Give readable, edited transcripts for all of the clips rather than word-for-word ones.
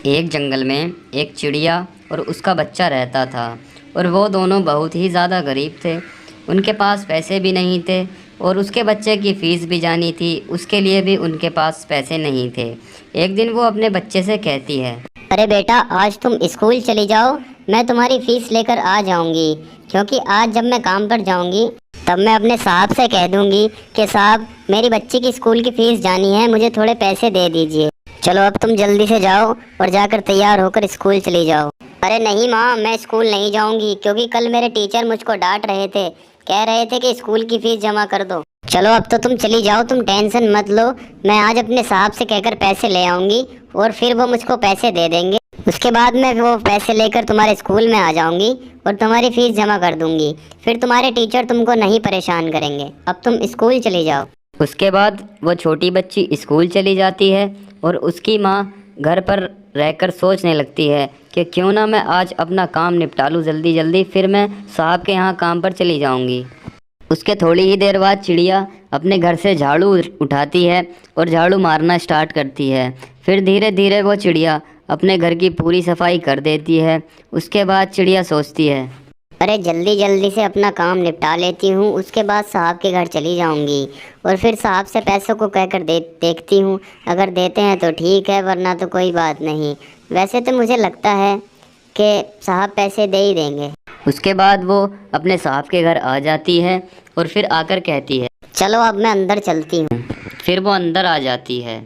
एक जंगल में एक चिड़िया और उसका बच्चा रहता था और वो दोनों बहुत ही ज़्यादा गरीब थे। उनके पास पैसे भी नहीं थे और उसके बच्चे की फ़ीस भी जानी थी, उसके लिए भी उनके पास पैसे नहीं थे। एक दिन वो अपने बच्चे से कहती है, अरे बेटा, आज तुम स्कूल चली जाओ, मैं तुम्हारी फीस लेकर आ जाऊंगी। क्योंकि आज जब मैं काम पर जाऊंगी तब मैं अपने साहब से कह दूंगी कि साहब, मेरी बच्ची की स्कूल की फीस जानी है, मुझे थोड़े पैसे दे दीजिए। चलो अब तुम जल्दी से जाओ और जाकर तैयार होकर स्कूल चली जाओ। अरे नहीं माँ, मैं स्कूल नहीं जाऊंगी, क्योंकि कल मेरे टीचर मुझको डांट रहे थे, कह रहे थे कि स्कूल की फीस जमा कर दो। चलो अब तो तुम चली जाओ, तुम टेंशन मत लो। मैं आज अपने साहब से कहकर पैसे ले आऊंगी और फिर वो मुझको पैसे दे देंगे। उसके बाद मैं वो पैसे लेकर तुम्हारे स्कूल में आ जाऊंगी और तुम्हारी फीस जमा कर दूंगी। फिर तुम्हारे टीचर तुमको नहीं परेशान करेंगे। अब तुम स्कूल चली जाओ। उसके बाद वो छोटी बच्ची स्कूल चली जाती है और उसकी माँ घर पर रहकर सोचने लगती है कि क्यों ना मैं आज अपना काम निपटा लूँ जल्दी जल्दी, फिर मैं साहब के यहाँ काम पर चली जाऊँगी। उसके थोड़ी ही देर बाद चिड़िया अपने घर से झाड़ू उठाती है और झाड़ू मारना स्टार्ट करती है। फिर धीरे धीरे वो चिड़िया अपने घर की पूरी सफाई कर देती है। उसके बाद चिड़िया सोचती है, अरे जल्दी जल्दी से अपना काम निपटा लेती हूँ, उसके बाद साहब के घर चली जाऊँगी और फिर साहब से पैसों को कहकर देखती हूँ। अगर देते हैं तो ठीक है, वरना तो कोई बात नहीं। वैसे तो मुझे लगता है कि साहब पैसे दे ही देंगे। उसके बाद वो अपने साहब के घर आ जाती है और फिर आकर कहती है, चलो अब मैं अंदर चलती हूँ। फिर वो अंदर आ जाती है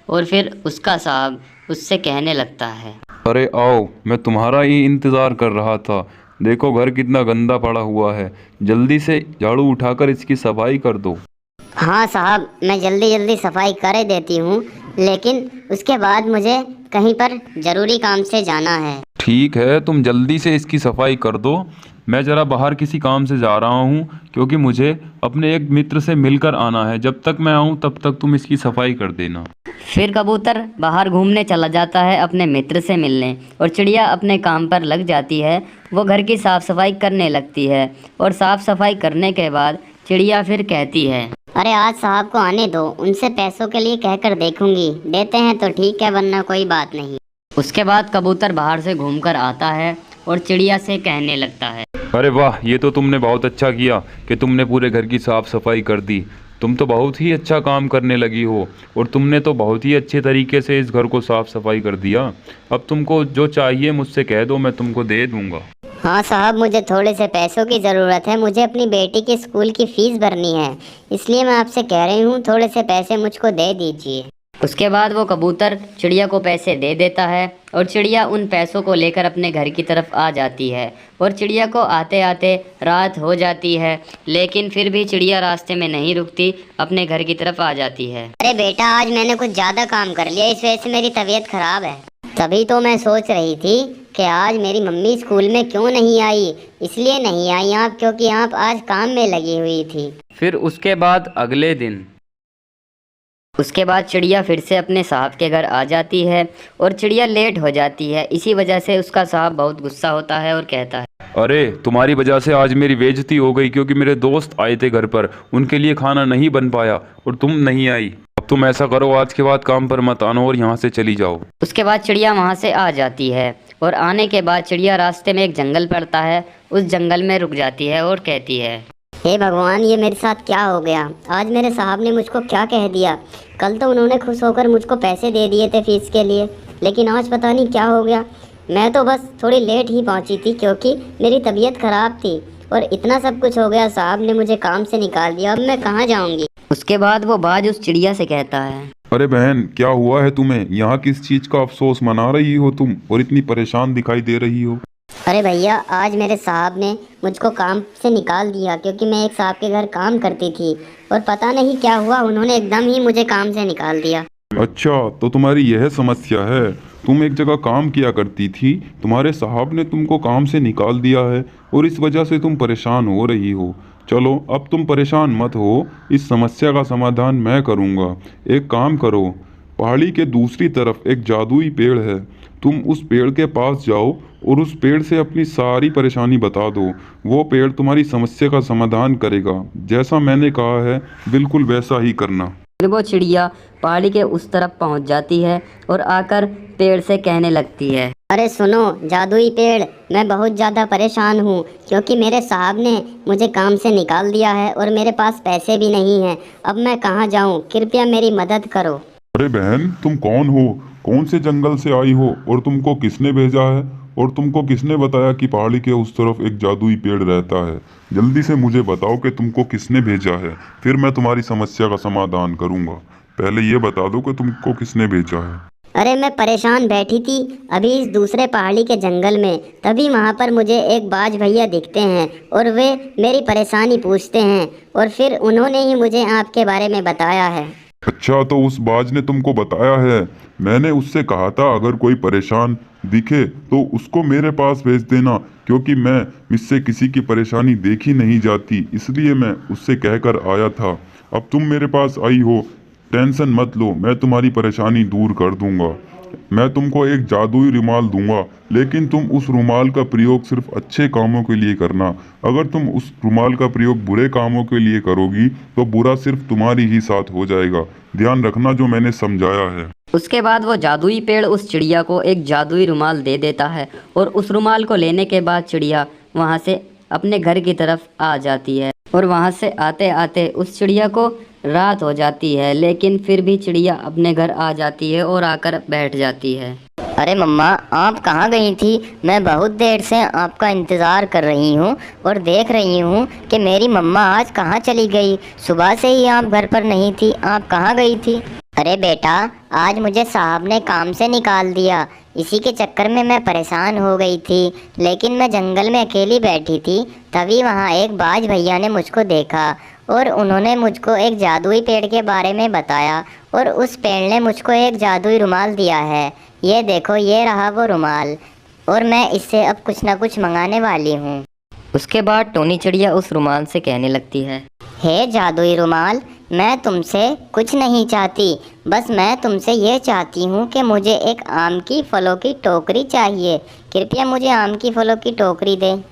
और फिर उसका साहब उससे कहने लगता है, अरे आओ, मैं तुम्हारा ही इंतज़ार कर रहा था। देखो घर कितना गंदा पड़ा हुआ है, जल्दी से झाड़ू उठाकर इसकी सफाई कर दो। हाँ साहब, मैं जल्दी जल्दी सफाई कर ही देती हूँ, लेकिन उसके बाद मुझे कहीं पर ज़रूरी काम से जाना है। ठीक है, तुम जल्दी से इसकी सफाई कर दो। मैं ज़रा बाहर किसी काम से जा रहा हूँ, क्योंकि मुझे अपने एक मित्र से मिलकर आना है। जब तक मैं आऊँ तब तक तुम इसकी सफाई कर देना। फिर कबूतर बाहर घूमने चला जाता है अपने मित्र से मिलने और चिड़िया अपने काम पर लग जाती है। वो घर की साफ़ सफाई करने लगती है और साफ़ सफाई करने के बाद चिड़िया फिर कहती है, अरे आज साहब को आने दो, उनसे पैसों के लिए कहकर देखूंगी, देते हैं तो ठीक है, वरना कोई बात नहीं। उसके बाद कबूतर बाहर से घूमकर आता है और चिड़िया से कहने लगता है, अरे वाह, ये तो तुमने बहुत अच्छा किया कि तुमने पूरे घर की साफ़ सफाई कर दी। तुम तो बहुत ही अच्छा काम करने लगी हो और तुमने तो बहुत ही अच्छे तरीके से इस घर को साफ़ सफाई कर दिया। अब तुमको जो चाहिए मुझसे कह दो, मैं तुमको दे दूंगा। हाँ साहब, मुझे थोड़े से पैसों की ज़रूरत है, मुझे अपनी बेटी की स्कूल की फ़ीस भरनी है, इसलिए मैं आपसे कह रही हूँ थोड़े से पैसे मुझको दे दीजिए। उसके बाद वो कबूतर चिड़िया को पैसे दे देता है और चिड़िया उन पैसों को लेकर अपने घर की तरफ आ जाती है और चिड़िया को आते आते रात हो जाती है, लेकिन फिर भी चिड़िया रास्ते में नहीं रुकती, अपने घर की तरफ आ जाती है। अरे बेटा, आज मैंने कुछ ज़्यादा काम कर लिया, इस वजह से मेरी तबीयत ख़राब है। तभी तो मैं सोच रही थी कि आज मेरी मम्मी स्कूल में क्यों नहीं आई। इसलिए नहीं आई आप, क्योंकि आप आज काम में लगी हुई थी। फिर उसके बाद अगले दिन उसके बाद चिड़िया फिर से अपने साहब के घर आ जाती है और चिड़िया लेट हो जाती है। इसी वजह से उसका साहब बहुत गुस्सा होता है और कहता है, अरे तुम्हारी वजह से आज मेरी बेइज्जती हो गई, क्योंकि मेरे दोस्त आए थे घर पर, उनके लिए खाना नहीं बन पाया और तुम नहीं आई। अब तुम ऐसा करो, आज के बाद काम पर मत आना और यहाँ से चली जाओ। उसके बाद चिड़िया वहाँ से आ जाती है और आने के बाद चिड़िया रास्ते में एक जंगल पड़ता है, उस जंगल में रुक जाती है और कहती है, हे भगवान, ये मेरे साथ क्या हो गया? आज मेरे साहब ने मुझको क्या कह दिया? कल तो उन्होंने खुश होकर मुझको पैसे दे दिए थे फीस के लिए, लेकिन आज पता नहीं क्या हो गया। मैं तो बस थोड़ी लेट ही पहुंची थी, क्योंकि मेरी तबीयत ख़राब थी, और इतना सब कुछ हो गया, साहब ने मुझे काम से निकाल दिया, अब मैं कहाँ जाऊँगी? उसके बाद वो बाज उस चिड़िया से कहता है, अरे बहन, क्या हुआ है तुम्हें? यहाँ किस चीज़ का अफसोस मना रही हो तुम और इतनी परेशान दिखाई दे रही हो? अरे भैया, आज मेरे साहब ने मुझको काम से निकाल दिया, क्योंकि मैं एक साहब के घर काम करती थी, और पता नहीं क्या हुआ, उन्होंने एकदम ही मुझे काम से निकाल दिया। अच्छा, तो तुम्हारी यह समस्या है। तुम एक जगह काम किया करती थी, तुम्हारे साहब ने तुमको काम से निकाल दिया है और इस वजह से तुम परेशान हो रही हो। चलो, अब तुम परेशान मत हो, इस समस्या का समाधान मैं करूँगा। एक काम करो, पहाड़ी के दूसरी तरफ एक जादुई पेड़ है, तुम उस पेड़ के पास जाओ और उस पेड़ से अपनी सारी परेशानी बता दो। वो पेड़ तुम्हारी समस्या का समाधान करेगा। जैसा मैंने कहा है बिल्कुल वैसा ही करना। फिर वो चिड़िया पहाड़ी के उस तरफ पहुंच जाती है और आकर पेड़ से कहने लगती है, अरे सुनो जादुई पेड़, मैं बहुत ज़्यादा परेशान हूँ क्योंकि मेरे साहब ने मुझे काम से निकाल दिया है और मेरे पास पैसे भी नहीं हैं। अब मैं कहाँ जाऊँ, कृपया मेरी मदद करो। अरे बहन, तुम कौन हो? कौन से जंगल से आई हो और तुमको किसने भेजा है? और तुमको किसने बताया कि पहाड़ी के उस तरफ एक जादुई पेड़ रहता है? जल्दी से मुझे बताओ कि तुमको किसने भेजा है, फिर मैं तुम्हारी समस्या का समाधान करूंगा। पहले ये बता दो कि तुमको किसने भेजा है। अरे मैं परेशान बैठी थी अभी इस दूसरे पहाड़ी के जंगल में, तभी वहाँ पर मुझे एक बाज भैया दिखते हैं और वे मेरी परेशानी पूछते हैं और फिर उन्होंने ही मुझे आपके बारे में बताया है। अच्छा, तो उस बाज ने तुमको बताया है? मैंने उससे कहा था अगर कोई परेशान दिखे तो उसको मेरे पास भेज देना, क्योंकि मुझसे किसी की परेशानी देखी नहीं जाती, इसलिए मैं उससे कहकर आया था। अब तुम मेरे पास आई हो, टेंशन मत लो, मैं तुम्हारी परेशानी दूर कर दूंगा। मैं तुमको एक जादुई रुमाल दूंगा, लेकिन तुम उस रुमाल का प्रयोग सिर्फ अच्छे कामों के लिए करना। अगर तुम उस रुमाल का प्रयोग बुरे कामों के लिए करोगी तो बुरा सिर्फ तुम्हारी ही साथ हो जाएगा। ध्यान रखना जो मैंने समझाया है। उसके बाद वो जादुई पेड़ उस चिड़िया को एक जादुई रुमाल दे देता है और उस रुमाल को लेने के बाद चिड़िया वहाँ से अपने घर की तरफ आ जाती है। और वहाँ से आते आते उस चिड़िया को रात हो जाती है, लेकिन फिर भी चिड़िया अपने घर आ जाती है और आकर बैठ जाती है। अरे मम्मा, आप कहाँ गई थी? मैं बहुत देर से आपका इंतज़ार कर रही हूँ और देख रही हूँ कि मेरी मम्मा आज कहाँ चली गई। सुबह से ही आप घर पर नहीं थी, आप कहाँ गई थी? अरे बेटा, आज मुझे साहब ने काम से निकाल दिया, इसी के चक्कर में मैं परेशान हो गई थी। लेकिन मैं जंगल में अकेली बैठी थी, तभी वहाँ एक बाज भैया ने मुझको देखा और उन्होंने मुझको एक जादुई पेड़ के बारे में बताया और उस पेड़ ने मुझको एक जादुई रुमाल दिया है। ये देखो, ये रहा वो रुमाल और मैं इससे अब कुछ ना कुछ मंगाने वाली हूँ। उसके बाद टोनी चिड़िया उस रुमाल से कहने लगती है, हे जादुई रुमाल, मैं तुमसे कुछ नहीं चाहती, बस मैं तुमसे ये चाहती हूँ कि मुझे एक आम की फलों की टोकरी चाहिए। कृपया मुझे आम की फलों की टोकरी दें।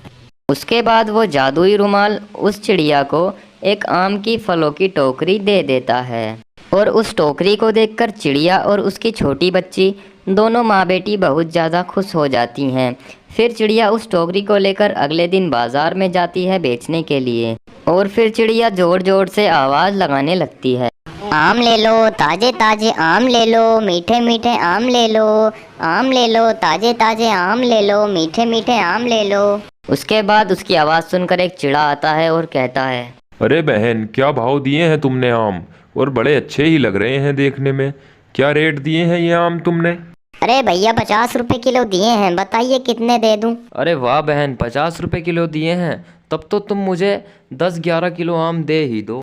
उसके बाद वो जादुई रुमाल उस चिड़िया को एक आम की फलों की टोकरी दे देता है और उस टोकरी को देखकर चिड़िया और उसकी छोटी बच्ची दोनों माँ बेटी बहुत ज़्यादा खुश हो जाती हैं। फिर चिड़िया उस टोकरी को लेकर अगले दिन बाजार में जाती है बेचने के लिए और फिर चिड़िया जोर जोर से आवाज़ लगाने लगती है, आम ले लो, ताजे ताजे आम ले लो, मीठे मीठे आम ले लो, आम ले लो, ताजे ताजे आम ले लो, मीठे मीठे आम ले लो। उसके बाद उसकी आवाज़ सुनकर एक चिड़ा आता है और कहता है, अरे बहन, क्या भाव दिए हैं तुमने आम? और बड़े अच्छे ही लग रहे हैं देखने में। क्या रेट दिए हैं ये आम तुमने? अरे भैया, 50 रुपए किलो दिए हैं, बताइए कितने दे दूं? अरे वाह बहन, 50 रुपये किलो दिए हैं, तब तो तुम मुझे 10-11 किलो आम दे ही दो।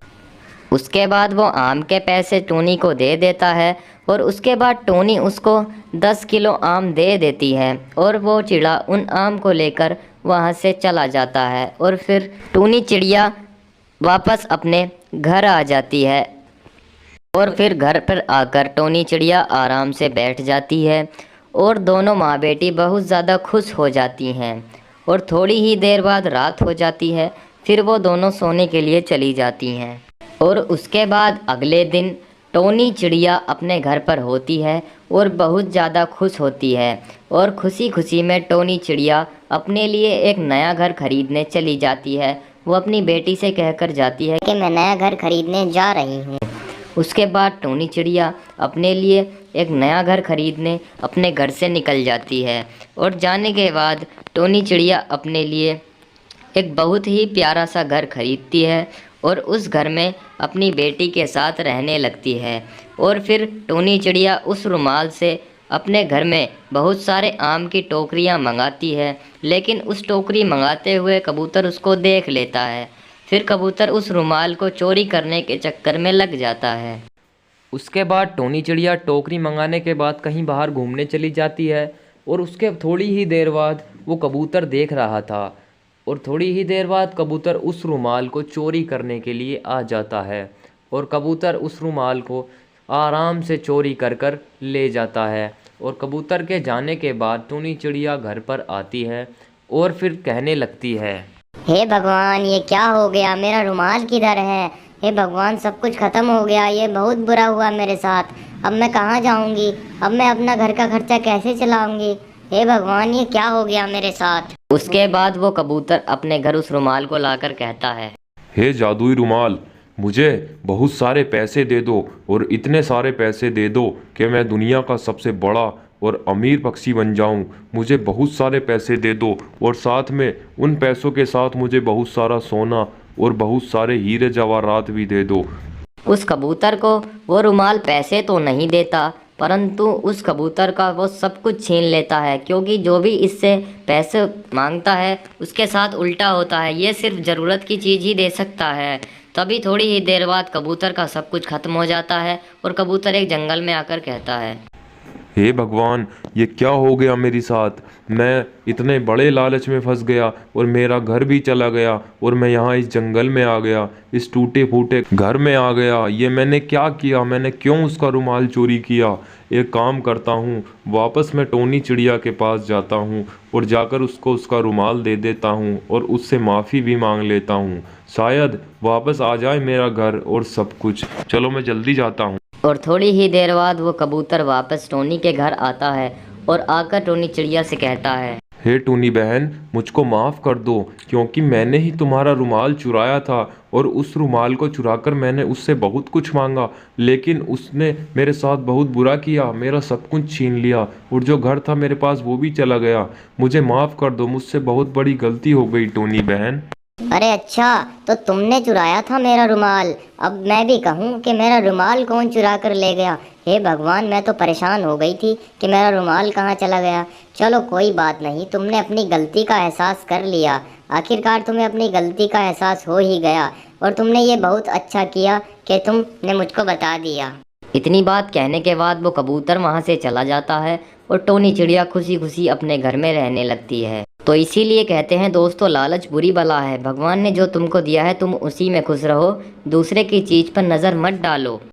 उसके बाद वो आम के पैसे टोनी को दे देता है और उसके बाद टोनी उसको 10 किलो आम दे देती है और वो चिड़ा उन आम को लेकर वहाँ से चला जाता है और फिर टोनी चिड़िया वापस अपने घर आ जाती है और फिर घर पर आकर टोनी चिड़िया आराम से बैठ जाती है और दोनों माँ बेटी बहुत ज़्यादा खुश हो जाती हैं और थोड़ी ही देर बाद रात हो जाती है। फिर वो दोनों सोने के लिए चली जाती हैं और उसके बाद अगले दिन टोनी चिड़िया अपने घर पर होती है और बहुत ज़्यादा खुश होती है और खुशी खुशी में टोनी चिड़िया अपने लिए एक नया घर खरीदने चली जाती है। वो अपनी बेटी से कहकर जाती है कि मैं नया घर खरीदने जा रही हूँ। उसके बाद टोनी चिड़िया अपने लिए एक नया घर खरीदने अपने घर से निकल जाती है और जाने के बाद टोनी चिड़िया अपने लिए एक बहुत ही प्यारा सा घर खरीदती है और उस घर में अपनी बेटी के साथ रहने लगती है। और फिर टोनी चिड़िया उस रुमाल से अपने घर में बहुत सारे आम की टोकरियां मंगाती है, लेकिन उस टोकरी मंगाते हुए कबूतर उसको देख लेता है। फिर कबूतर उस रुमाल को चोरी करने के चक्कर में लग जाता है। उसके बाद टोनी चिड़िया टोकरी मंगाने के बाद कहीं बाहर घूमने चली जाती है और उसके थोड़ी ही देर बाद वो कबूतर देख रहा था और थोड़ी ही देर बाद कबूतर उस रुमाल को चोरी करने के लिए आ जाता है और कबूतर उस रुमाल को आराम से चोरी कर कर ले जाता है। और कबूतर के जाने के बाद टोनी चिड़िया घर पर आती है और फिर कहने लगती है, हे भगवान, ये क्या हो गया? मेरा रुमाल किधर है? हे भगवान, सब कुछ ख़त्म हो गया, ये बहुत बुरा हुआ मेरे साथ। अब मैं कहाँ जाऊँगी? अब मैं अपना घर का खर्चा कैसे चलाऊँगी? हे भगवान, ये क्या हो गया मेरे साथ? उसके बाद वो कबूतर अपने घर उस रुमाल को लाकर कहता है, हे जादुई रुमाल, मुझे बहुत सारे पैसे दे दो और इतने सारे पैसे दे दो कि मैं दुनिया का सबसे बड़ा और अमीर पक्षी बन जाऊं। मुझे बहुत सारे पैसे दे दो और साथ में उन पैसों के साथ मुझे बहुत सारा सोना और बहुत सारे हीरे जवाहरात भी दे दो। उस कबूतर को वो रुमाल पैसे तो नहीं देता, परंतु उस कबूतर का वो सब कुछ छीन लेता है, क्योंकि जो भी इससे पैसे मांगता है उसके साथ उल्टा होता है। ये सिर्फ ज़रूरत की चीज़ ही दे सकता है। तभी थोड़ी ही देर बाद कबूतर का सब कुछ खत्म हो जाता है और कबूतर एक जंगल में आकर कहता है, हे भगवान, ये क्या हो गया मेरे साथ? मैं इतने बड़े लालच में फंस गया और मेरा घर भी चला गया और मैं यहाँ इस जंगल में आ गया, इस टूटे फूटे घर में आ गया। ये मैंने क्या किया? मैंने क्यों उसका रुमाल चोरी किया? एक काम करता हूँ, वापस मैं टोनी चिड़िया के पास जाता हूँ और जाकर उसको उसका रुमाल दे देता हूँ और उससे माफ़ी भी मांग लेता हूँ। शायद वापस आ जाए मेरा घर और सब कुछ। चलो मैं जल्दी जाता हूँ। और थोड़ी ही देर बाद वो कबूतर वापस टोनी के घर आता है और आकर टोनी चिड़िया से कहता है, हे टूनी बहन, मुझको माफ़ कर दो, क्योंकि मैंने ही तुम्हारा रुमाल चुराया था और उस रुमाल को चुराकर मैंने उससे बहुत कुछ मांगा, लेकिन उसने मेरे साथ बहुत बुरा किया, मेरा सब कुछ छीन लिया और जो घर था मेरे पास वो भी चला गया। मुझे माफ़ कर दो, मुझसे बहुत बड़ी गलती हो गई टोनी बहन। अरे अच्छा, तो तुमने चुराया था मेरा रुमाल। अब मैं भी कहूँ कि मेरा रुमाल कौन चुरा कर ले गया? हे भगवान, मैं तो परेशान हो गई थी कि मेरा रुमाल कहाँ चला गया। चलो कोई बात नहीं, तुमने अपनी गलती का एहसास कर लिया। आखिरकार तुम्हें अपनी गलती का एहसास हो ही गया और तुमने ये बहुत अच्छा किया कि तुमने मुझको बता दिया। इतनी बात कहने के बाद वो कबूतर वहाँ से चला जाता है और टोनी चिड़िया खुशी खुशी अपने घर में रहने लगती है। तो इसीलिए कहते हैं दोस्तों, लालच बुरी बला है। भगवान ने जो तुमको दिया है तुम उसी में खुश रहो, दूसरे की चीज़ पर नज़र मत डालो।